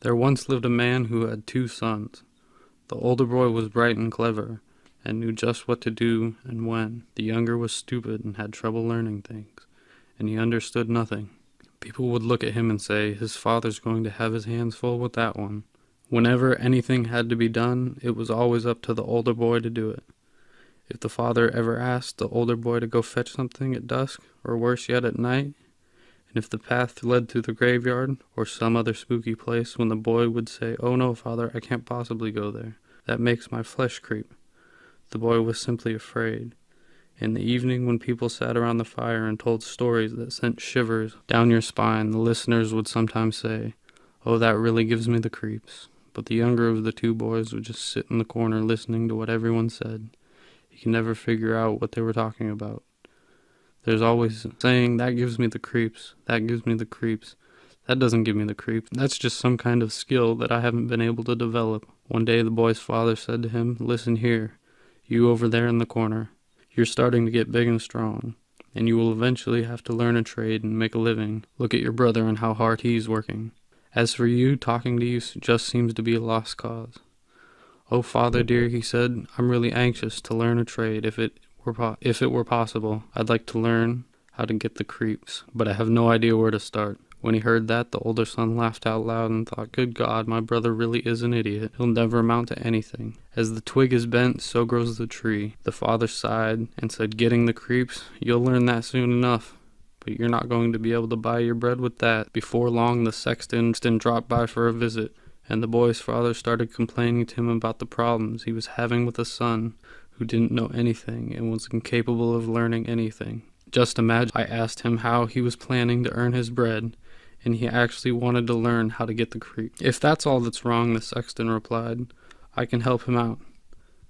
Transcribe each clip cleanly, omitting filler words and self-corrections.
There once lived a man who had 2 sons. The older boy was bright and clever, and knew just what to do and when. The younger was stupid and had trouble learning things, and he understood nothing. People would look at him and say, his father's going to have his hands full with that one. Whenever anything had to be done, it was always up to the older boy to do it. If the father ever asked the older boy to go fetch something at dusk, or worse yet at night, and if the path led through the graveyard or some other spooky place, when the boy would say, "Oh no, father, I can't possibly go there. That makes my flesh creep," the boy was simply afraid. In the evening, when people sat around the fire and told stories that sent shivers down your spine, the listeners would sometimes say, "Oh, that really gives me the creeps." But the younger of the 2 boys would just sit in the corner listening to what everyone said. He could never figure out what they were talking about. There's always saying, "That gives me the creeps. That gives me the creeps. That doesn't give me the creeps. That's just some kind of skill that I haven't been able to develop." One day the boy's father said to him, "Listen here, you over there in the corner. You're starting to get big and strong, and you will eventually have to learn a trade and make a living. Look at your brother and how hard he's working. As for you, talking to you just seems to be a lost cause." "Oh, father dear," he said, "I'm really anxious to learn a trade. If it were possible, I'd like to learn how to get the creeps, but I have no idea where to start." When he heard that, the older son laughed out loud and thought, "Good God, my brother really is an idiot. He'll never amount to anything. As the twig is bent, so grows the tree." The father sighed and said, "Getting the creeps? You'll learn that soon enough. But you're not going to be able to buy your bread with that." Before long, the sexton dropped by for a visit, and the boy's father started complaining to him about the problems he was having with a son who didn't know anything and was incapable of learning anything. Just imagine, I asked him how he was planning to earn his bread, and he actually wanted to learn how to get the creep. "If that's all that's wrong," the sexton replied, "I can help him out.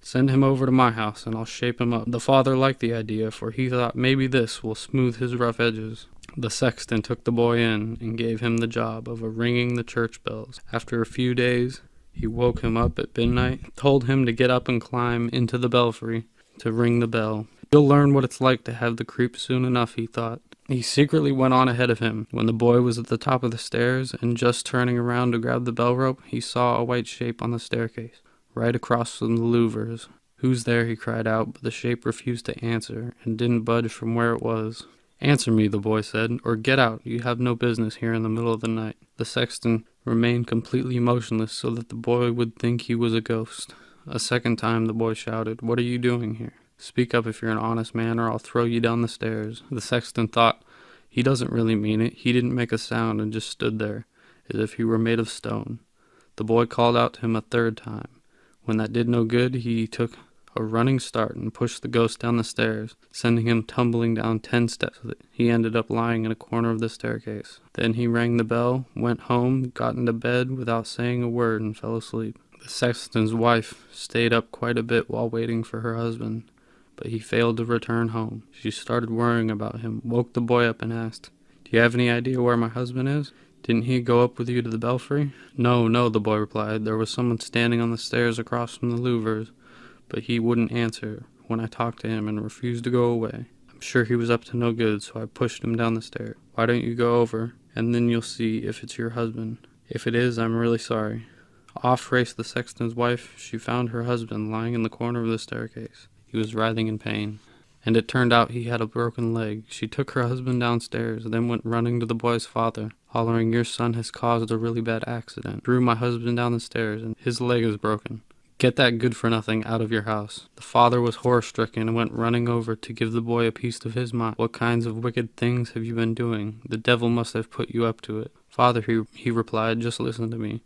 Send him over to my house and I'll shape him up." The father liked the idea, for he thought maybe this will smooth his rough edges. The sexton took the boy in and gave him the job of ringing the church bells. After a few days, he woke him up at midnight, told him to get up and climb into the belfry to ring the bell. "You'll learn what it's like to have the creeps soon enough," he thought. He secretly went on ahead of him. When the boy was at the top of the stairs and just turning around to grab the bell rope, he saw a white shape on the staircase, right across from the louvers. "Who's there?" he cried out, but the shape refused to answer and didn't budge from where it was. "Answer me," the boy said, "or get out. You have no business here in the middle of the night." The sexton remained completely motionless so that the boy would think he was a ghost. A second time the boy shouted, "What are you doing here? Speak up if you're an honest man, or I'll throw you down the stairs." The sexton thought, he doesn't really mean it. He didn't make a sound and just stood there, as if he were made of stone. The boy called out to him a third time. When that did no good, he took a running start and pushed the ghost down the stairs, sending him tumbling down 10 steps. He ended up lying in a corner of the staircase. Then he rang the bell, went home, got into bed without saying a word, and fell asleep. The sexton's wife stayed up quite a bit while waiting for her husband, but he failed to return home. She started worrying about him, woke the boy up and asked, "Do you have any idea where my husband is? Didn't he go up with you to the belfry?" No, the boy replied. "There was someone standing on the stairs across from the louvers, but he wouldn't answer when I talked to him and refused to go away. I'm sure he was up to no good, so I pushed him down the stairs. Why don't you go over, and then you'll see if it's your husband. If it is, I'm really sorry." Off raced the sexton's wife. She found her husband lying in the corner of the staircase. He was writhing in pain, and it turned out he had a broken leg. She took her husband downstairs, then went running to the boy's father, hollering, "Your son has caused a really bad accident. Threw my husband down the stairs, and his leg is broken. Get that good-for-nothing out of your house." The father was horror-stricken and went running over to give the boy a piece of his mind. "What kinds of wicked things have you been doing? The devil must have put you up to it." "Father," he replied, "just listen to me.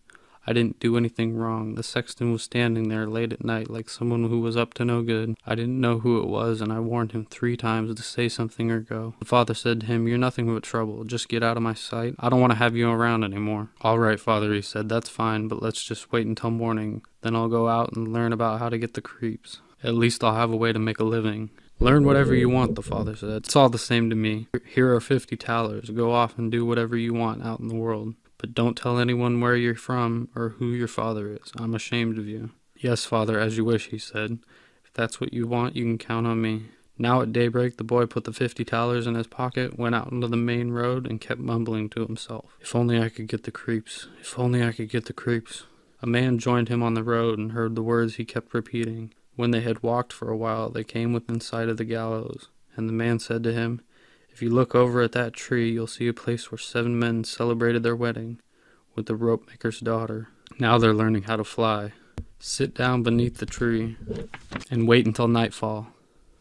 I didn't do anything wrong. The sexton was standing there late at night like someone who was up to no good. I didn't know who it was, and I warned him 3 times to say something or go." The father said to him, "You're nothing but trouble. Just get out of my sight. I don't want to have you around anymore." "All right, father," he said, "that's fine, but let's just wait until morning. Then I'll go out and learn about how to get the creeps. At least I'll have a way to make a living." "Learn whatever you want," the father said. "It's all the same to me. Here are 50 thalers. Go off and do whatever you want out in the world. But don't tell anyone where you're from or who your father is. I'm ashamed of you." "Yes, father, as you wish," he said. "If that's what you want, you can count on me." Now at daybreak, the boy put the $50 in his pocket, went out into the main road, and kept mumbling to himself, "If only I could get the creeps. If only I could get the creeps." A man joined him on the road and heard the words he kept repeating. When they had walked for a while, they came within sight of the gallows, and the man said to him, "If you look over at that tree, you'll see a place where 7 men celebrated their wedding with the rope maker's daughter. Now they're learning how to fly. Sit down beneath the tree and wait until nightfall.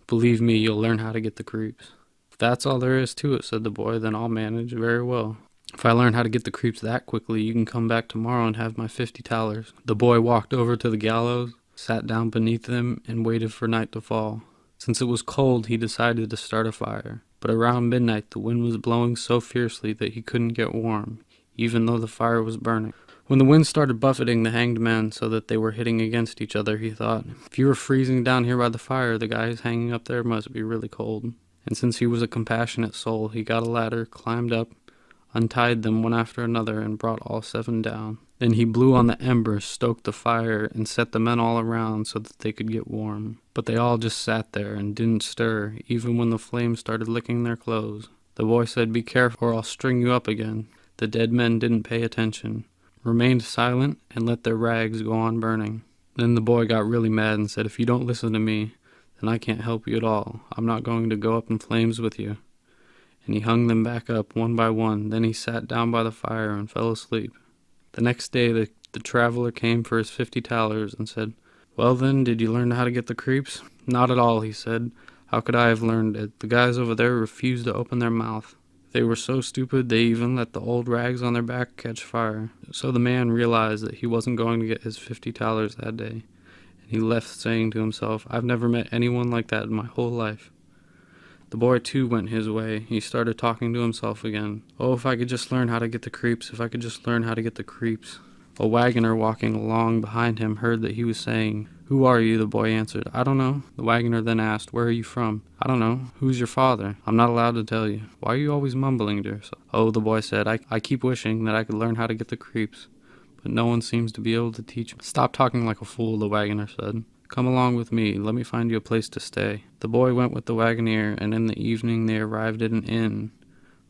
Believe me, you'll learn how to get the creeps." "If that's all there is to it," said the boy, "then I'll manage very well. If I learn how to get the creeps that quickly, you can come back tomorrow and have my $50. The boy walked over to the gallows, sat down beneath them, and waited for night to fall. Since it was cold, he decided to start a fire. But around midnight, the wind was blowing so fiercely that he couldn't get warm, even though the fire was burning. When the wind started buffeting the hanged men so that they were hitting against each other, he thought, "If you were freezing down here by the fire, the guys hanging up there must be really cold." And since he was a compassionate soul, he got a ladder, climbed up, untied them one after another, and brought all 7 down. Then he blew on the embers, stoked the fire, and set the men all around so that they could get warm. But they all just sat there and didn't stir, even when the flames started licking their clothes. The boy said, "Be careful or I'll string you up again." The dead men didn't pay attention, remained silent, and let their rags go on burning. Then the boy got really mad and said, "If you don't listen to me, then I can't help you at all. I'm not going to go up in flames with you." And he hung them back up one by one. Then he sat down by the fire and fell asleep. The next day the traveler came for his $50 and said, "Well then, did you learn how to get the creeps?" "Not at all," he said. "How could I have learned it? The guys over there refused to open their mouth. They were so stupid they even let the old rags on their back catch fire." So the man realized that he wasn't going to get his $50 that day, and he left saying to himself, "I've never met anyone like that in my whole life." The boy too went his way. He started talking to himself again. "Oh, if I could just learn how to get the creeps, if I could just learn how to get the creeps." A wagoner walking along behind him heard that he was saying, "Who are you?" The boy answered, "I don't know." The wagoner then asked, "Where are you from?" "I don't know." "Who's your father?" "I'm not allowed to tell you." "Why are you always mumbling to yourself?" "Oh," the boy said, I keep wishing that I could learn how to get the creeps, but no one seems to be able to teach me." "Stop talking like a fool," the wagoner said. "Come along with me. Let me find you a place to stay." The boy went with the wagoner, and in the evening they arrived at an inn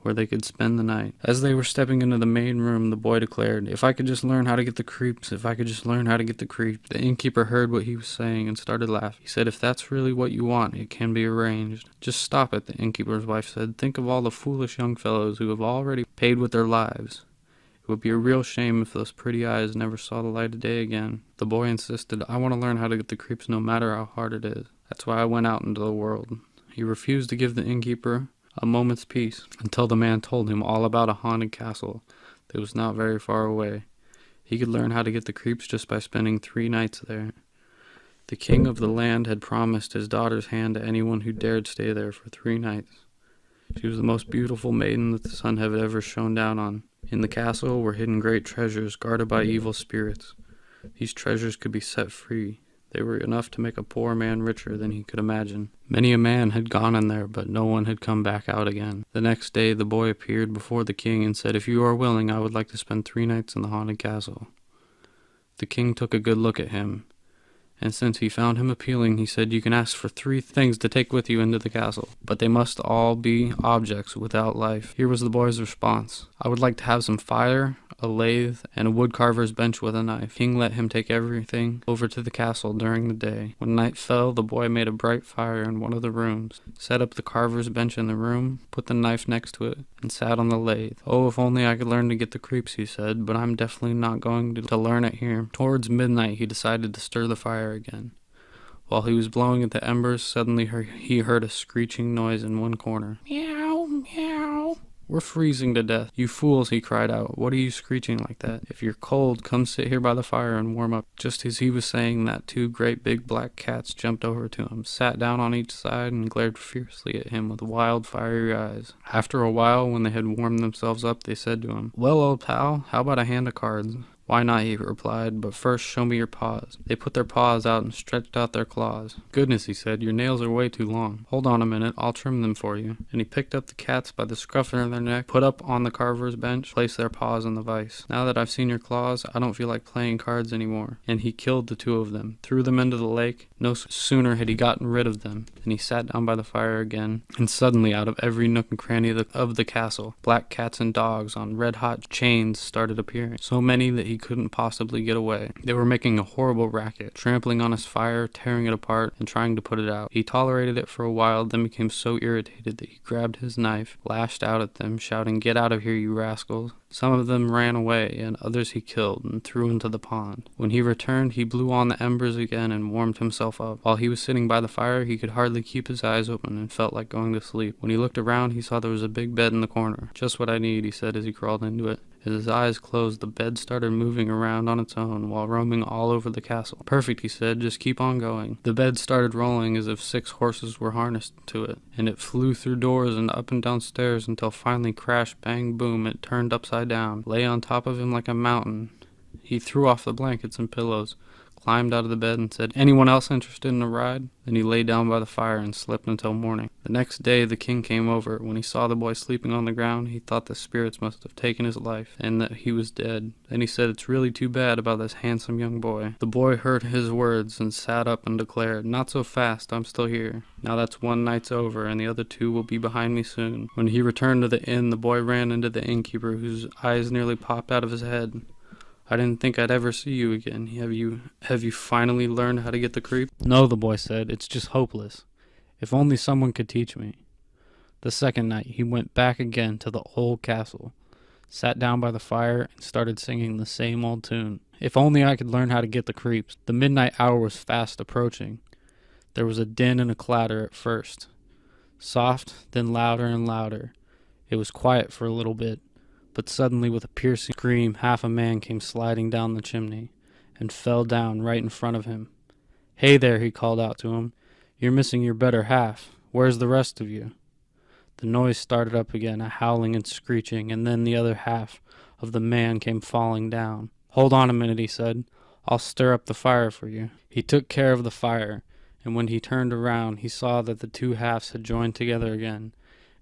where they could spend the night. As they were stepping into the main room, the boy declared, "If I could just learn how to get the creeps, if I could just learn how to get the creeps." The innkeeper heard what he was saying and started laughing. He said, "If that's really what you want, it can be arranged." "Just stop it," the innkeeper's wife said. "Think of all the foolish young fellows who have already paid with their lives. It would be a real shame if those pretty eyes never saw the light of day again." The boy insisted, "I want to learn how to get the creeps no matter how hard it is. That's why I went out into the world." He refused to give the innkeeper a moment's peace until the man told him all about a haunted castle that was not very far away. He could learn how to get the creeps just by spending 3 nights there. The king of the land had promised his daughter's hand to anyone who dared stay there for 3 nights. She was the most beautiful maiden that the sun had ever shone down on. In the castle were hidden great treasures guarded by evil spirits. These treasures could be set free. They were enough to make a poor man richer than he could imagine. Many a man had gone in there, but no one had come back out again. The next day the boy appeared before the king and said, "If you are willing, I would like to spend 3 nights in the haunted castle." The king took a good look at him, and since he found him appealing, he said, "You can ask for 3 things to take with you into the castle, but they must all be objects without life." Here was the boy's response: "I would like to have some fire, a lathe, and a woodcarver's bench with a knife." King let him take everything over to the castle during the day. When night fell, the boy made a bright fire in one of the rooms, set up the carver's bench in the room, put the knife next to it, and sat on the lathe. "Oh, if only I could learn to get the creeps," he said, "but I'm definitely not going to learn it here." Towards midnight, he decided to stir the fire again. While he was blowing at the embers, suddenly he heard a screeching noise in one corner. "Meow, meow. We're freezing to death." "You fools," he cried out. "What are you screeching like that? If you're cold, come sit here by the fire and warm up." Just as he was saying that, 2 great big black cats jumped over to him, sat down on each side, and glared fiercely at him with wild, fiery eyes. After a while, when they had warmed themselves up, they said to him, "Well, old pal, how about a hand of cards?" "Why not?" he replied, "but first show me your paws." They put their paws out and stretched out their claws. "Goodness," he said, "your nails are way too long. Hold on a minute, I'll trim them for you." And he picked up the cats by the scruff of their neck, put up on the carver's bench, placed their paws in the vise. "Now that I've seen your claws, I don't feel like playing cards anymore." And he killed the 2 of them, threw them into the lake, No sooner had he gotten rid of them than he sat down by the fire again, and suddenly out of every nook and cranny of the castle, black cats and dogs on red-hot chains started appearing, so many that he couldn't possibly get away. They were making a horrible racket, trampling on his fire, tearing it apart, and trying to put it out. He tolerated it for a while, then became so irritated that he grabbed his knife, lashed out at them, shouting, "Get out of here, you rascals." Some of them ran away, and others he killed and threw into the pond. When he returned, he blew on the embers again and warmed himself up. While he was sitting by the fire, he could hardly keep his eyes open and felt like going to sleep. When he looked around, he saw there was a big bed in the corner. "Just what I need," he said as he crawled into it. As his eyes closed, the bed started moving around on its own while roaming all over the castle. "Perfect," he said, "just keep on going." The bed started rolling as if 6 horses were harnessed to it, and it flew through doors and up and down stairs until finally, crash, bang, boom, it turned upside down, lay on top of him like a mountain. He threw off the blankets and pillows, climbed out of the bed and said, "Anyone else interested in a ride?" Then he lay down by the fire and slept until morning. The next day the king came over. When he saw the boy sleeping on the ground, he thought the spirits must have taken his life and that he was dead. Then he said, "It's really too bad about this handsome young boy." The boy heard his words and sat up and declared, "Not so fast, I'm still here. Now that's 1 night's over, and the other 2 will be behind me soon." When he returned to the inn, the boy ran into the innkeeper, whose eyes nearly popped out of his head. "I didn't think I'd ever see you again. Have you finally learned how to get the creep?" "No," the boy said. "It's just hopeless. If only someone could teach me." The second night, he went back again to the old castle, sat down by the fire, and started singing the same old tune. "If only I could learn how to get the creeps." The midnight hour was fast approaching. There was a din and a clatter at first, soft, then louder and louder. It was quiet for a little bit. But suddenly, with a piercing scream, half a man came sliding down the chimney and fell down right in front of him. "Hey there," he called out to him. "You're missing your better half. Where's the rest of you?" The noise started up again, a howling and screeching, and then the other half of the man came falling down. "Hold on a minute," he said. "I'll stir up the fire for you." He took care of the fire, and when he turned around, he saw that the 2 halves had joined together again,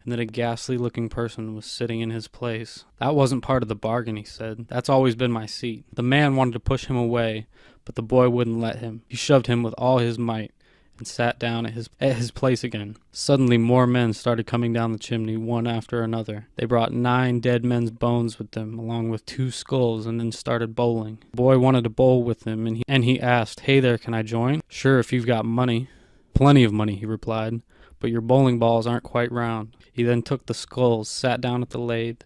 and that a ghastly-looking person was sitting in his place. "That wasn't part of the bargain," he said. "That's always been my seat." The man wanted to push him away, but the boy wouldn't let him. He shoved him with all his might and sat down at his place again. Suddenly more men started coming down the chimney, one after another. They brought 9 dead men's bones with them, along with 2 skulls, and then started bowling. The boy wanted to bowl with them, and he asked, "Hey there, can I join?" "Sure, if you've got money." "Plenty of money," he replied, "but your bowling balls aren't quite round." He then took the skulls, sat down at the lathe,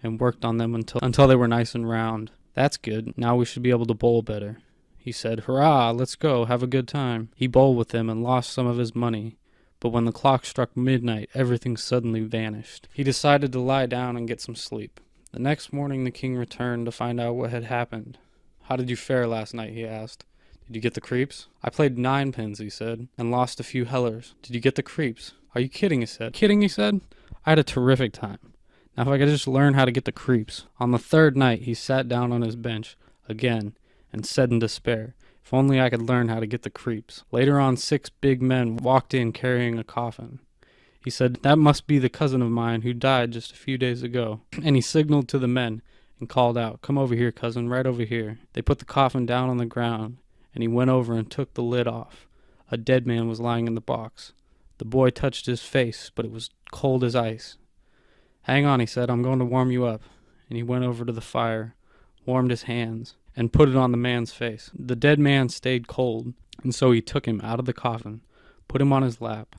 and worked on them until they were nice and round. "That's good. Now we should be able to bowl better." He said, "Hurrah, let's go, have a good time." He bowled with them and lost some of his money, but when the clock struck midnight, everything suddenly vanished. He decided to lie down and get some sleep. The next morning the king returned to find out what had happened. "How did you fare last night?" he asked. "Did you get the creeps?" "I played 9 pins," he said, "and lost a few hellers." "Did you get the creeps?" "Are you kidding?" he said. "Kidding?" he said. "I had a terrific time. Now if I could just learn how to get the creeps." On the 3rd night he sat down on his bench again and said in despair, "If only I could learn how to get the creeps." Later on 6 big men walked in carrying a coffin. He said, "That must be the cousin of mine who died just a few days ago." And he signaled to the men and called out, "Come over here, cousin, right over here." They put the coffin down on the ground, and he went over and took the lid off. A dead man was lying in the box. The boy touched his face, but it was cold as ice. "Hang on," he said, "I'm going to warm you up." And he went over to the fire, warmed his hands, and put it on the man's face. The dead man stayed cold, and so he took him out of the coffin, put him on his lap,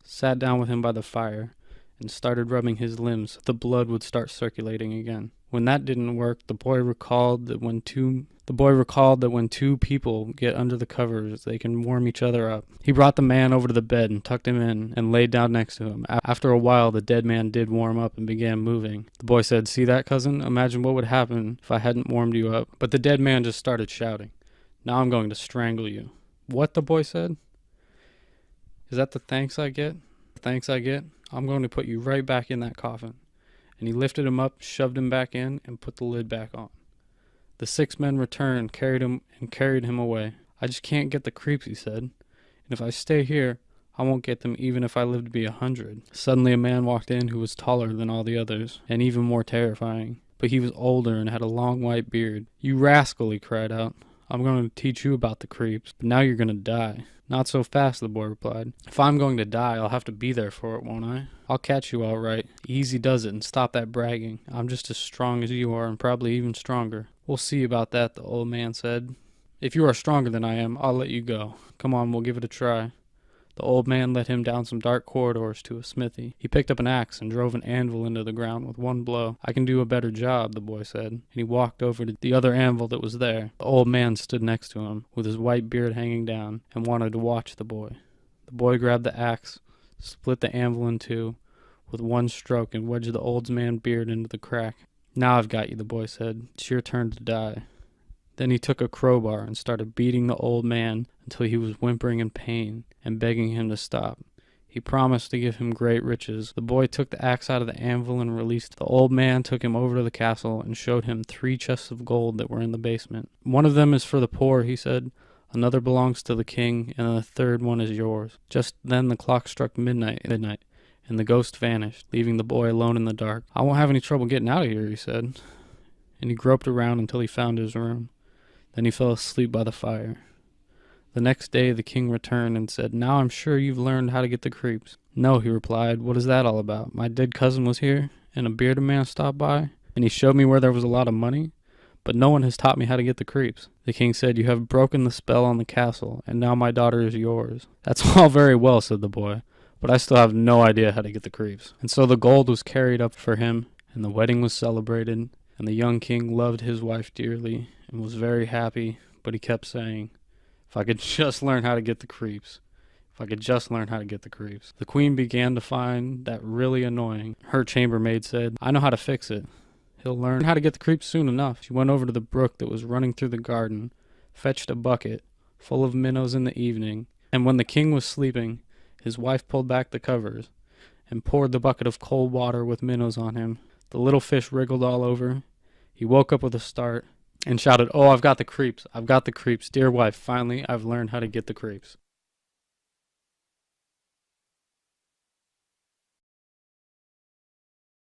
sat down with him by the fire, and started rubbing his limbs so the blood would start circulating again. When that didn't work, the boy recalled that when two people get under the covers, they can warm each other up. He brought the man over to the bed and tucked him in and laid down next to him. After a while, the dead man did warm up and began moving. The boy said, "See that, cousin? Imagine what would happen if I hadn't warmed you up." But the dead man just started shouting, "Now I'm going to strangle you." "What?" the boy said. "Is that the thanks I get? The thanks I get? I'm going to put you right back in that coffin." And he lifted him up, shoved him back in, and put the lid back on. The 6 men returned, carried him away. "I just can't get the creeps," he said. "And if I stay here, I won't get them even if I live to be 100. Suddenly a man walked in who was taller than all the others, and even more terrifying. But he was older and had a long white beard. "You rascal," he cried out. "I'm going to teach you about the creeps, but now you're going to die." Not so fast, the boy replied. If I'm going to die, I'll have to be there for it, won't I? I'll catch you all right. Easy does it, and stop that bragging. I'm just as strong as you are, and probably even stronger. We'll see about that, the old man said. If you are stronger than I am, I'll let you go. Come on, we'll give it a try. The old man led him down some dark corridors to a smithy. He picked up an axe and drove an anvil into the ground with one blow. I can do a better job, the boy said, and he walked over to the other anvil that was there. The old man stood next to him, with his white beard hanging down, and wanted to watch the boy. The boy grabbed the axe, split the anvil in two with one stroke, and wedged the old man's beard into the crack. Now I've got you, the boy said. It's your turn to die. Then he took a crowbar and started beating the old man until he was whimpering in pain and begging him to stop. He promised to give him great riches. The boy took the axe out of the anvil and released. The old man took him over to the castle and showed him 3 chests of gold that were in the basement. One of them is for the poor, he said. Another belongs to the king, and the third one is yours. Just then the clock struck midnight, and the ghost vanished, leaving the boy alone in the dark. I won't have any trouble getting out of here, he said. And he groped around until he found his room. Then he fell asleep by the fire. The next day the king returned and said, Now I'm sure you've learned how to get the creeps. No, he replied. What is that all about? My dead cousin was here, and a bearded man stopped by, and he showed me where there was a lot of money, but no one has taught me how to get the creeps. The king said, You have broken the spell on the castle, and now my daughter is yours. That's all very well, said the boy, but I still have no idea how to get the creeps. And so the gold was carried up for him, and the wedding was celebrated, and the young king loved his wife dearly and was very happy, but he kept saying, If I could just learn how to get the creeps. If I could just learn how to get the creeps. The queen began to find that really annoying. Her chambermaid said, I know how to fix it. He'll learn how to get the creeps soon enough. She went over to the brook that was running through the garden, fetched a bucket full of minnows in the evening, and when the king was sleeping, his wife pulled back the covers and poured the bucket of cold water with minnows on him. The little fish wriggled all over. He woke up with a start and shouted, Oh, I've got the creeps. I've got the creeps. Dear wife, finally I've learned how to get the creeps.